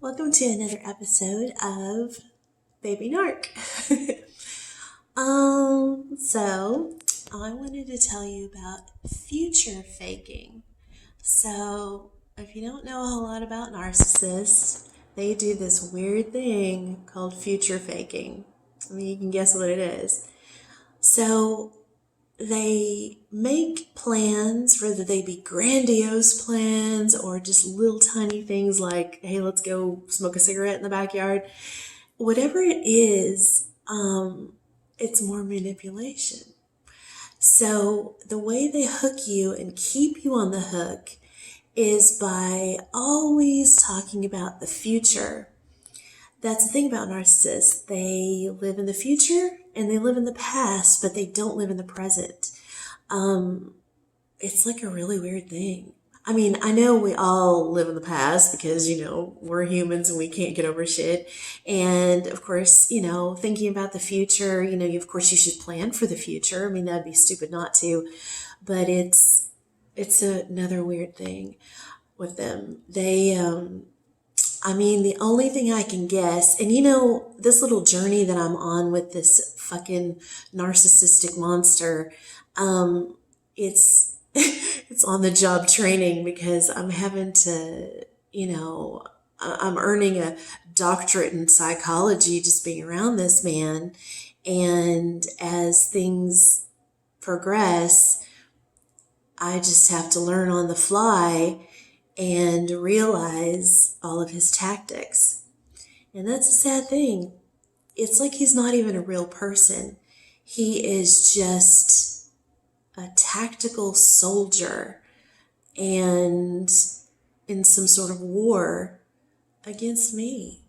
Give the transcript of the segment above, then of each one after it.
Welcome to another episode of Baby Narc. So I wanted to tell you about future faking. So if you don't know a whole lot about narcissists, they do this weird thing called future faking. I mean, you can guess what it is. So they make plans, whether they be grandiose plans or just little tiny things like, hey, let's go smoke a cigarette in the backyard. Whatever it is, it's more manipulation. So the way they hook you and keep you on the hook is by always talking about the future. That's the thing about narcissists. They live in the future and they live in the past, but they don't live in the present. It's like a really weird thing. I mean, I know we all live in the past because, we're humans and we can't get over shit. And of course, thinking about the future, of course you should plan for the future. I mean, that'd be stupid not to, but it's another weird thing with them. The only thing I can guess, and this little journey that I'm on with this fucking narcissistic monster, it's it's on the job training because I'm having to, I'm earning a doctorate in psychology just being around this man. And as things progress, I just have to learn on the fly and realize all of his tactics. And that's a sad thing. It's like he's not even a real person. He is just a tactical soldier and in some sort of war against me.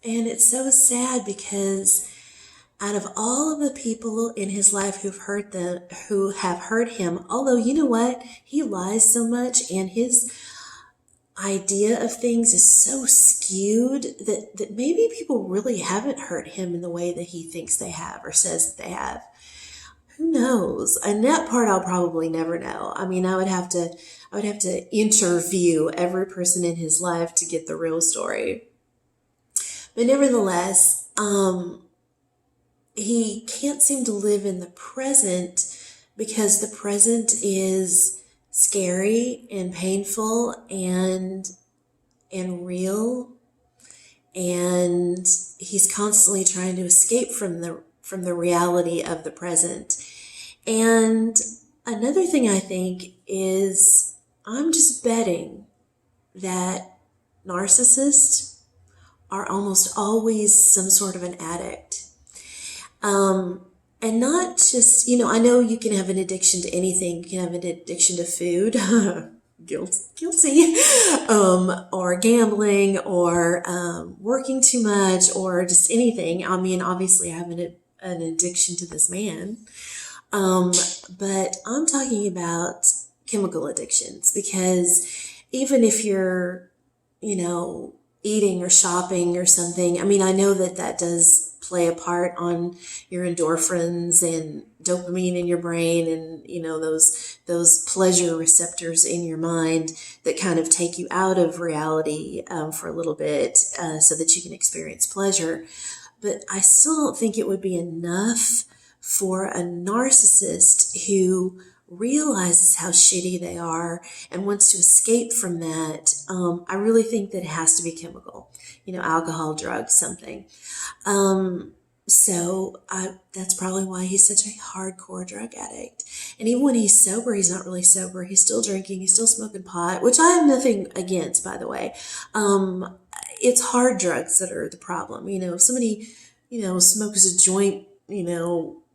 And it's so sad because out of all of the people in his life who have hurt him, although you know what? He lies so much and his idea of things is so skewed that maybe people really haven't hurt him in the way that he thinks they have or says that they have. Who knows? And that part I'll probably never know. I mean, I would have to interview every person in his life to get the real story. But nevertheless, he can't seem to live in the present because the present is scary and painful and real, and he's constantly trying to escape from the reality of the present. And another thing I think is I'm just betting that narcissists are almost always some sort of an addict. And not just, I know you can have an addiction to anything. You can have an addiction to food, guilty, or gambling, or working too much, or just anything. I mean, obviously I have an addiction to this man. But I'm talking about chemical addictions because even if you're, eating or shopping or something, I mean, I know that does play a part on your endorphins and dopamine in your brain and, those pleasure receptors in your mind that kind of take you out of reality for a little bit so that you can experience pleasure. But I still don't think it would be enough for a narcissist who realizes how shitty they are and wants to escape from that. I really think that it has to be chemical, alcohol, drugs, something. That's probably why he's such a hardcore drug addict. And even when he's sober, he's not really sober. He's still drinking. He's still smoking pot, which I have nothing against, by the way. It's hard drugs that are the problem. If somebody, smokes a joint,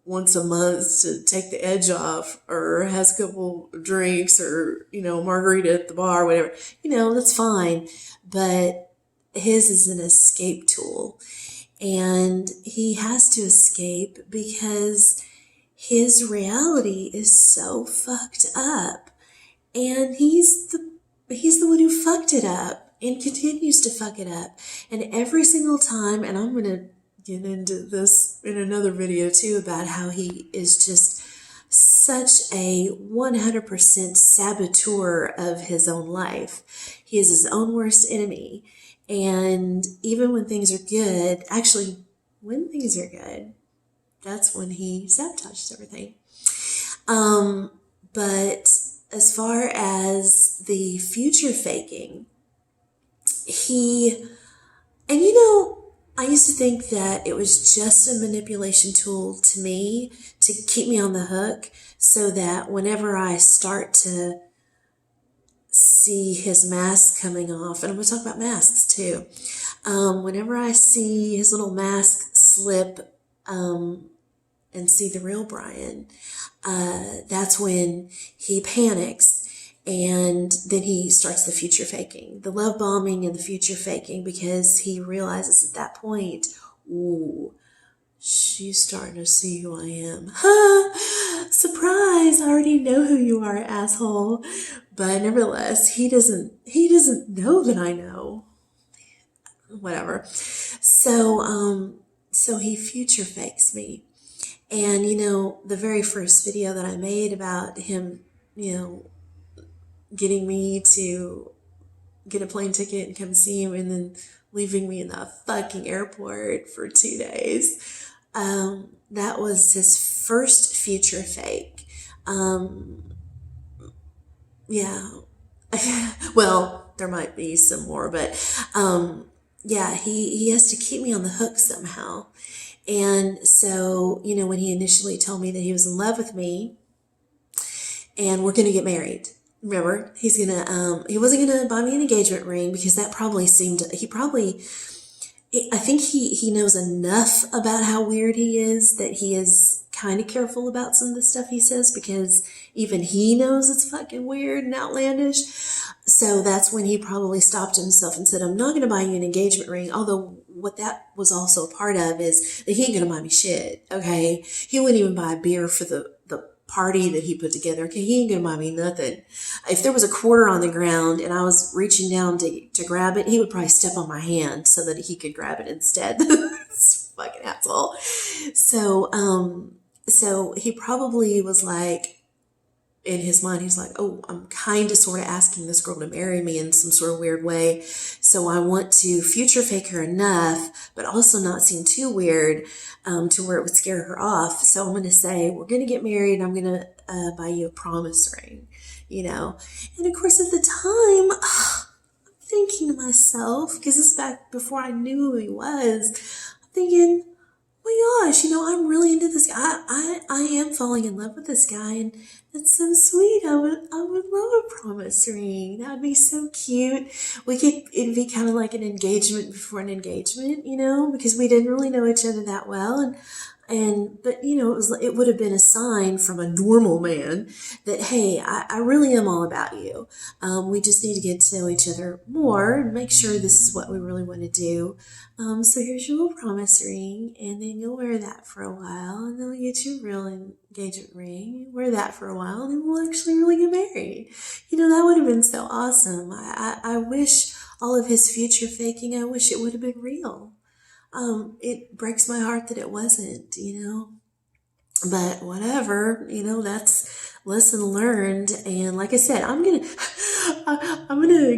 once a month to take the edge off or has a couple drinks or, margarita at the bar, whatever, that's fine. But his is an escape tool. And he has to escape because his reality is so fucked up. And he's the one who fucked it up and continues to fuck it up. And every single time, and I'm going to get into this in another video too about how he is just such a 100% saboteur of his own life. He is his own worst enemy. And even when things are good, actually, when things are good, that's when he sabotages everything. But as far as the future faking, and I used to think that it was just a manipulation tool to me to keep me on the hook so that whenever I start to see his mask coming off, and I'm going to talk about masks too, whenever I see his little mask slip and see the real Brian, that's when he panics. And then he starts the future faking, the love bombing and the future faking, because he realizes at that point, ooh, she's starting to see who I am. Ha! Surprise! I already know who you are, asshole. But nevertheless, he doesn't know that I know. Whatever. So he future fakes me. And the very first video that I made about him, getting me to get a plane ticket and come see him and then leaving me in the fucking airport for 2 days. That was his first future fake. Yeah. Well, there might be some more, but yeah, he has to keep me on the hook somehow. And so, when he initially told me that he was in love with me and we're going to get married, remember, he wasn't going to buy me an engagement ring because that probably I think he knows enough about how weird he is that he is kind of careful about some of the stuff he says because even he knows it's fucking weird and outlandish. So that's when he probably stopped himself and said, I'm not going to buy you an engagement ring. Although what that was also a part of is that he ain't going to buy me shit. Okay. He wouldn't even buy a beer for the party that he put together. Okay. He ain't going to buy me nothing. If there was a quarter on the ground and I was reaching down to grab it, he would probably step on my hand so that he could grab it instead. This fucking asshole. So he probably was like, in his mind, he's like, oh, I'm kind of sort of asking this girl to marry me in some sort of weird way. So I want to future fake her enough, but also not seem too weird to where it would scare her off. So I'm going to say, we're going to get married. And I'm going to buy you a promise ring, And of course, at the time, I'm thinking to myself, because this is back before I knew who he was, I'm thinking, oh my gosh, I'm really into this guy. I am falling in love with this guy, and it's so sweet. I would love a promise ring. That would be so cute. It'd be kind of like an engagement before an engagement, because we didn't really know each other that well, but it would have been a sign from a normal man that, hey, I really am all about you. We just need to get to know each other more and make sure this is what we really want to do. So here's your little promise ring, and then you'll wear that for a while, and then we'll get you a real engagement ring, wear that for a while, and then we'll actually really get married. That would have been so awesome. I wish all of his future faking, I wish it would have been real. It breaks my heart that it wasn't, but whatever, that's lesson learned. And like I said, I'm gonna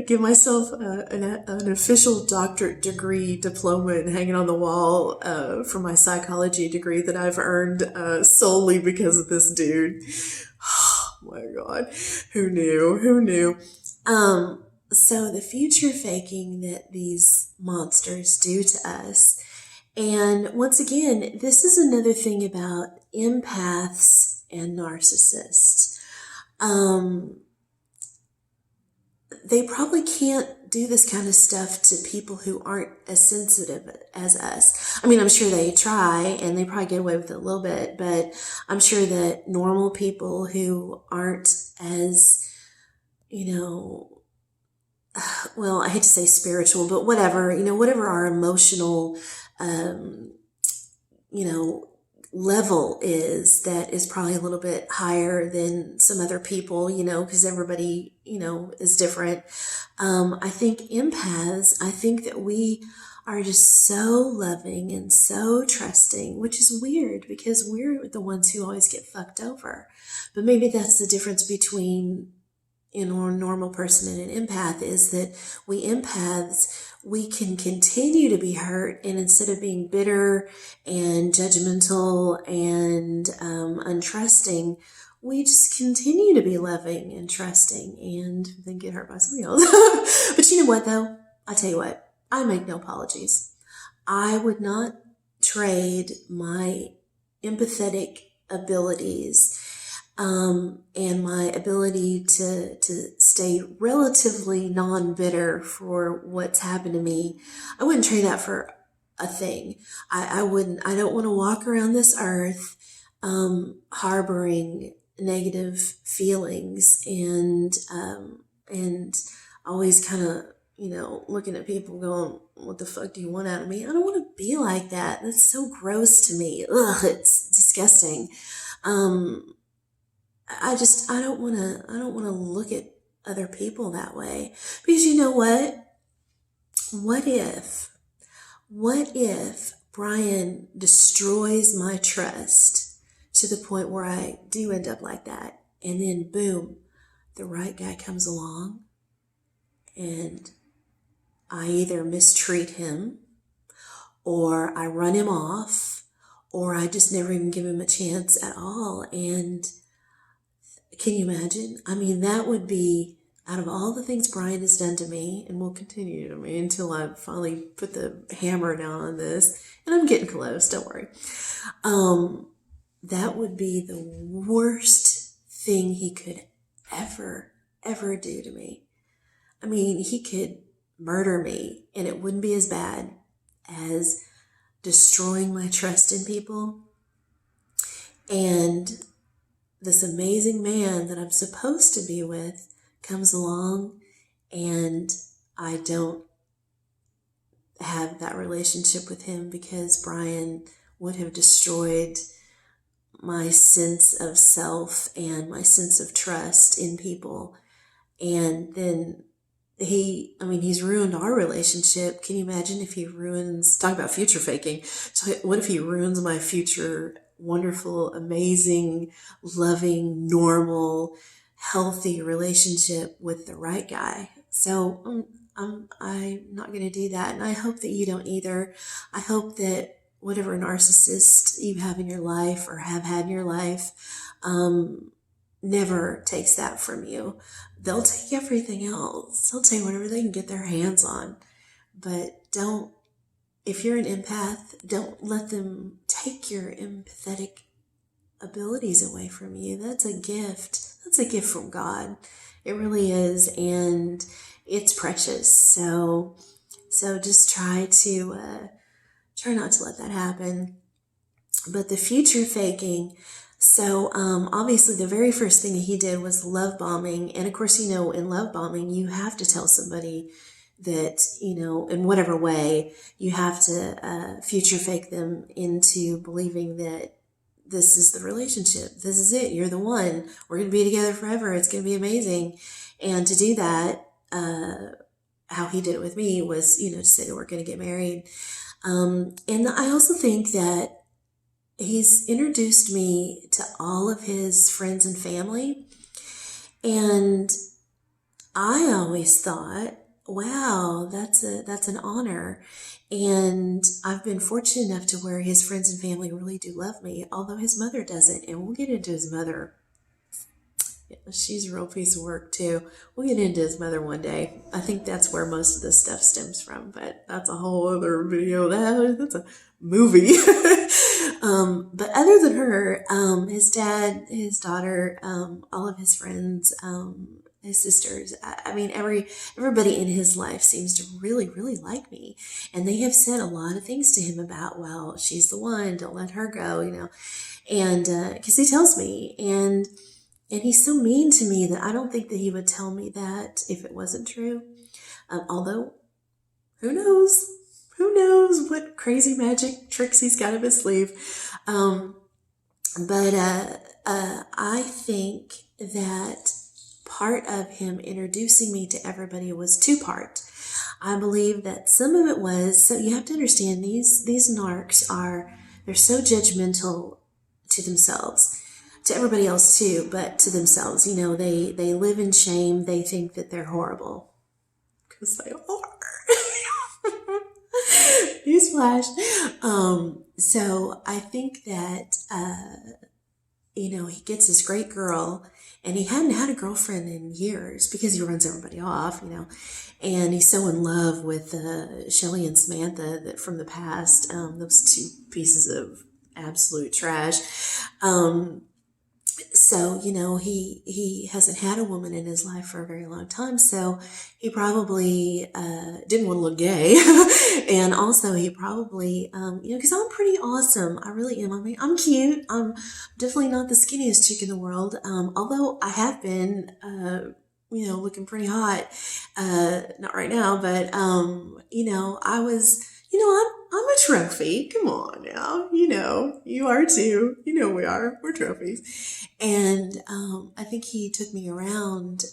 give myself an official doctorate degree diploma and hang it on the wall for my psychology degree that I've earned solely because of this dude. Oh my God, who knew? So the future faking that these monsters do to us. And once again, this is another thing about empaths and narcissists. They probably can't do this kind of stuff to people who aren't as sensitive as us. I mean, I'm sure they try and they probably get away with it a little bit, but I'm sure that normal people who aren't as, well, I hate to say spiritual, but whatever our emotional, level is, that is probably a little bit higher than some other people, because everybody, is different. I think I think that we are just so loving and so trusting, which is weird because we're the ones who always get fucked over. But maybe that's the difference between a normal person and an empath, is that we empaths, we can continue to be hurt, and instead of being bitter and judgmental and untrusting, we just continue to be loving and trusting and then get hurt by somebody else. But you know what, though? I tell you what, I make no apologies. I would not trade my empathetic abilities and my ability to stay relatively non-bitter for what's happened to me. I wouldn't trade that for a thing. I wouldn't. I don't want to walk around this earth harboring negative feelings and always kind of, looking at people going, what the fuck do you want out of me? I don't want to be like that. That's so gross to me. Ugh, it's disgusting. I don't want to look at other people that way, because you know what? What if Brian destroys my trust to the point where I do end up like that, and then boom, the right guy comes along and I either mistreat him, or I run him off, or I just never even give him a chance at all. And can you imagine? I mean, that would be, out of all the things Brian has done to me and will continue to me until I finally put the hammer down on this, and I'm getting close, don't worry. That would be the worst thing he could ever do to me. I mean, he could murder me and it wouldn't be as bad as destroying my trust in people. And this amazing man that I'm supposed to be with comes along and I don't have that relationship with him because Brian would have destroyed my sense of self and my sense of trust in people. And then he's ruined our relationship. Can you imagine if he ruins, talk about future faking. So what if he ruins my future wonderful, amazing, loving, normal, healthy relationship with the right guy? So I'm not going to do that. And I hope that you don't either. I hope that whatever narcissist you have in your life or have had in your life, never takes that from you. They'll take everything else. They'll take whatever they can get their hands on. But if you're an empath, don't let them take your empathetic abilities away from you. That's a gift. That's a gift from God. It really is. And it's precious. So just try not to let that happen. But the future faking, so obviously the very first thing that he did was love bombing. And of course, in love bombing, you have to tell somebody that, in whatever way, you have to future fake them into believing that this is the relationship. This is it. You're the one. We're going to be together forever. It's going to be amazing. And to do that, how he did it with me was, to say that we're going to get married. And I also think that he's introduced me to all of his friends and family. And I always thought, wow, that's an honor. And I've been fortunate enough to where his friends and family really do love me, although his mother doesn't. And we'll get into his mother. She's a real piece of work too. We'll get into his mother one day. I think that's where most of this stuff stems from, but that's a whole other video. That's a movie. But other than her, his dad, his daughter, all of his friends, his sisters, I mean, everybody in his life seems to really, really like me. And they have said a lot of things to him about, well, she's the one, don't let her go, and, cause he tells me, and he's so mean to me that I don't think that he would tell me that if it wasn't true. Although, who knows what crazy magic tricks he's got up his sleeve. But I think that part of him introducing me to everybody was two-part. I believe that some of it was, so you have to understand these narcs they're so judgmental to themselves, to everybody else too, but to themselves. They live in shame. They think that they're horrible because they are. Newsflash. So I think that, he gets this great girl, and he hadn't had a girlfriend in years because he runs everybody off, and he's so in love with Shelly and Samantha that from the past, those two pieces of absolute trash. So, he hasn't had a woman in his life for a very long time. So he probably didn't want to look gay. And also he probably, because I'm pretty awesome. I really am. I mean, I'm cute. I'm definitely not the skinniest chick in the world. Although I have been, looking pretty hot. Not right now, but, I was, I'm a trophy. Come on now. You are too. We are. We're trophies. And I think he took me around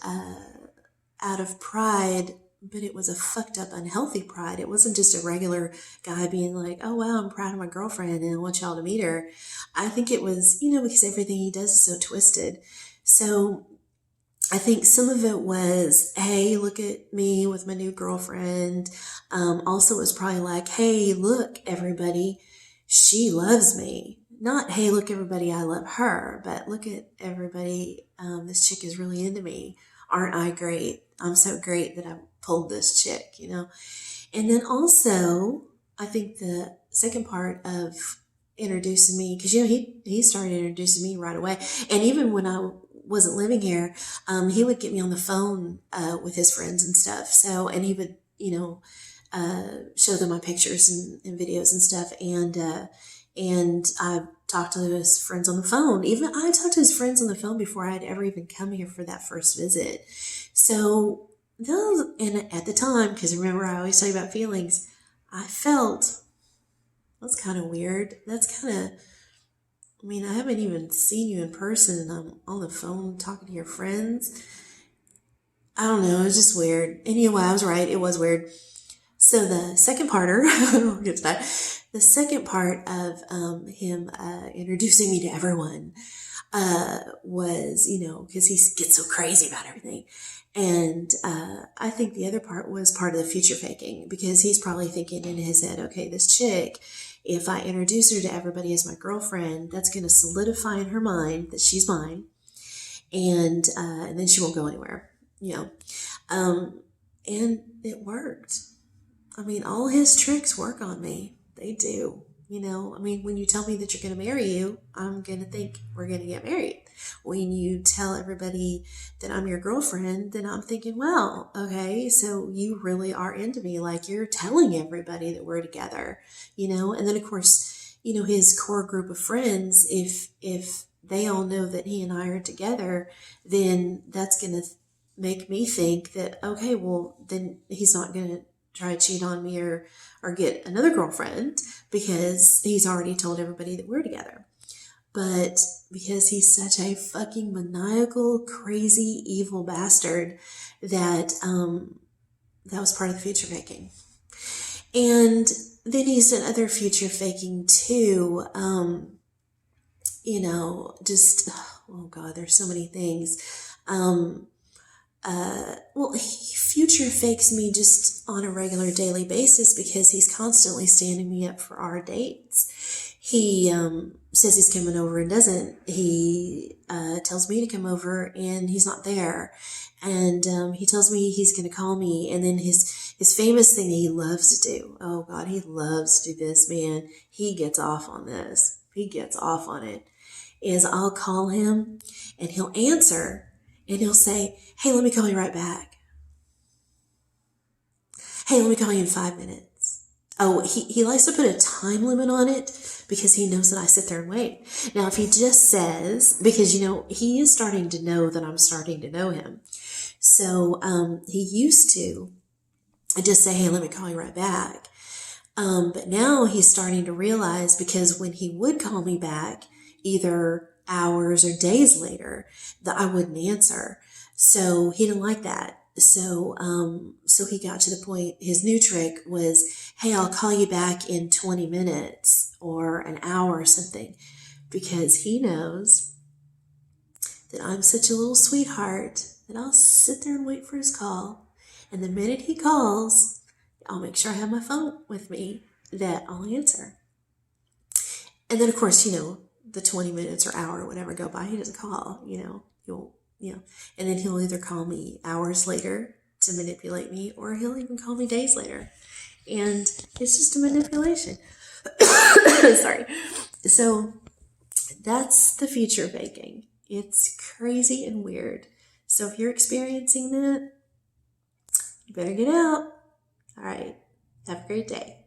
out of pride, but it was a fucked up, unhealthy pride. It wasn't just a regular guy being like, oh, wow, I'm proud of my girlfriend and I want y'all to meet her. I think it was, because everything he does is so twisted. So I think some of it was, hey, look at me with my new girlfriend. Also, it was probably like, hey, look, everybody, she loves me. Not, hey, look, everybody, I love her, but look at everybody, this chick is really into me. Aren't I great? I'm so great that I pulled this chick, And then also, I think the second part of introducing me, because, he started introducing me right away. And even when I wasn't living here, he would get me on the phone with his friends and stuff. So, and he would, show them my pictures and videos and stuff. And I talked to his friends on the phone. Even I talked to his friends on the phone before I'd ever even come here for that first visit. So and at the time, because remember, I always tell you about feelings, I felt, that's kind of weird. That's kind of, I haven't even seen you in person and I'm on the phone talking to your friends. I don't know. It was just weird. Anyway, I was right. It was weird. So the second parter, we'll get to that. The second part of him introducing me to everyone was, because he gets so crazy about everything. And I think the other part was part of the future faking, because he's probably thinking in his head, okay, this chick, if I introduce her to everybody as my girlfriend, that's going to solidify in her mind that she's mine, and then she won't go anywhere, and it worked. All his tricks work on me. They do. When you tell me that you're going to marry you, I'm going to think we're going to get married. When you tell everybody that I'm your girlfriend, then I'm thinking, well, okay, so you really are into me. Like, you're telling everybody that we're together, and then of course, his core group of friends, if they all know that he and I are together, then that's going to make me think that, okay, well, then he's not going to try to cheat on me or get another girlfriend, because he's already told everybody that we're together. But because he's such a fucking maniacal, crazy, evil bastard, that that was part of the future faking. And then he's done other future faking too. Just, oh God, there's so many things. He future fakes me just on a regular daily basis, because he's constantly standing me up for our dates. He says he's coming over and doesn't. He tells me to come over and he's not there. And he tells me he's going to call me. And then his famous thing that he loves to do, oh God, he loves to do this, man. He gets off on this. He gets off on it. Is I'll call him and he'll answer. And he'll say, hey, let me call you right back. Hey, let me call you in 5 minutes. Oh, he likes to put a time limit on it, because he knows that I sit there and wait. Now, if he just says, because, he is starting to know that I'm starting to know him. So he used to just say, hey, let me call you right back. But now he's starting to realize, because when he would call me back, either hours or days later, that I wouldn't answer. So he didn't like that. So he got to the point, his new trick was, hey, I'll call you back in 20 minutes or an hour or something, because he knows that I'm such a little sweetheart that I'll sit there and wait for his call. And the minute he calls, I'll make sure I have my phone with me. that I'll answer. And then, of course, the 20 minutes or hour or whatever go by, he doesn't call, and then he'll either call me hours later to manipulate me, or he'll even call me days later. And it's just a manipulation. Sorry. So that's the future of baking. It's crazy and weird. So if you're experiencing that, you better get out. All right. Have a great day.